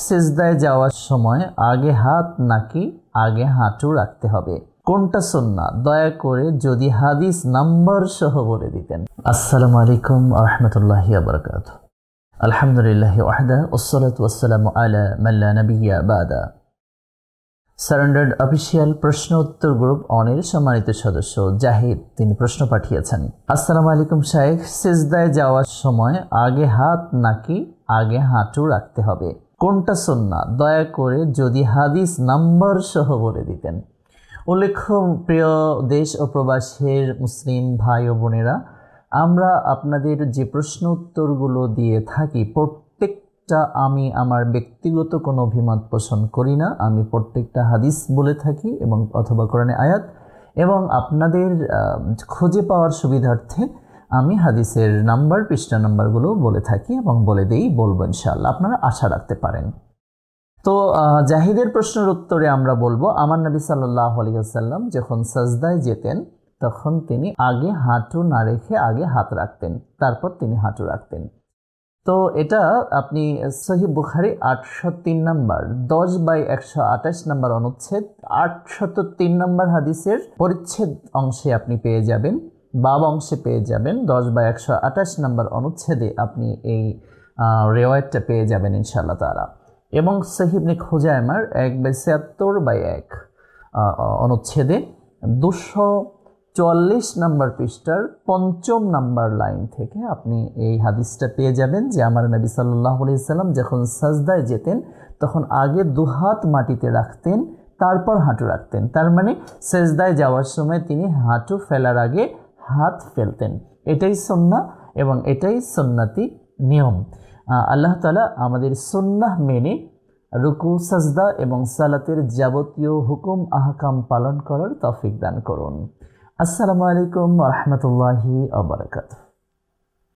সিজদায় যাওয়ার সময় আগে হাত নাকি আগে হাঁটু রাখতে হবে, কোনটা সুন্নাহ? দয়া করে যদি হাদিস নাম্বার সহ বলে দিতেন। আসসালামু আলাইকুম ওয়া রাহমাতুল্লাহি ওয়া বারাকাতুহু। আলহামদুলিল্লাহি ওয়াহদা ওয়াসসালাতু ওয়াসসালামু আলা মান লা নাবিয়্যা বাদা। সারেন্ডার্ড অফিসিয়াল প্রশ্ন উত্তর গ্রুপ অনের সম্মানিত সদস্য জাহিদ তিনি প্রশ্ন পাঠিয়েছেন। আসসালামু আলাইকুম শাইখ, সিজদায় যাওয়ার সময় আগে হাত নাকি আগে হাঁটু রাখতে হবে, কোনটা সুন্নাহ? দয়া করে যদি হাদিস নাম্বার সহ বলে দিতেন। উল্লেখ্য, প্রিয় দেশ ও প্রবাসের মুসলিম ভাই ও বোনেরা, আমরা আপনাদের যে প্রশ্ন উত্তরগুলো দিয়ে থাকি প্রত্যেকটা আমি আমার ব্যক্তিগত কোনো অভিমত পোষণ করি না। আমি প্রত্যেকটা হাদিস বলে থাকি এবং অথবা কোরআনে আয়াত, এবং আপনাদের খুঁজে পাওয়ার সুবিধার্থে আমি হাদিসের নাম্বার, পৃষ্ঠা নাম্বারগুলো বলে থাকি এবং বলবো ইনশাআল্লাহ, আপনারা আশা রাখতে পারেন। তো জাহিদের প্রশ্নের উত্তরে আমরা বলবো, আমার নবী সাল্লাল্লাহু আলাইহি ওয়াসাল্লাম যখন সাজদায় যেতেন তখন তিনি আগে হাঁটু না রেখে আগে হাত রাখতেন, তারপর তিনি হাঁটু রাখতেন। তো এটা আপনি সহিহ বুখারী 803 নম্বর 10/128 নম্বর অনুচ্ছেদ 803 নম্বর হাদিসের পরিচ্ছেদ অংশে আপনি পেয়ে যাবেন, বাব অংশে পেয়ে যাবেন। 10/128 নম্বর অনুচ্ছেদে আপনি এই রিওয়ায়াতটা পেয়ে যাবেন ইনশাআল্লাহ তাআলা। এবং সহিহ ইবনে খুজাইমার 1/76/1 অনুচ্ছেদে 244 নম্বর পৃষ্ঠার 5ম নম্বর লাইন থেকে আপনি এই হাদিসটা পেয়ে যাবেন যে আমার নবী সাল্লাল্লাহু আলাইহি ওয়াসাল্লাম যখন সাজদায় যেতেন তখন আগে দুহাত মাটিতে রাখতেন, তারপর হাঁটু রাখতেন। তার মানে সাজদায় যাওয়ার সময় তিনি হাঁটু ফেলার আগে হাত ফেলতেন। এটাই সুন্নাহ এবং এটাই সুন্নতি নিয়ম। আল্লাহ তাআলা আমাদের সুন্নাহ মেনে রুকু, সাজদা এবং সালাতের যাবতীয় হুকুম আহকাম পালন করার তৌফিক দান করুন। আসসালামু আলাইকুম ওয়া রাহমাতুল্লাহি ওয়া বারাকাতুহু।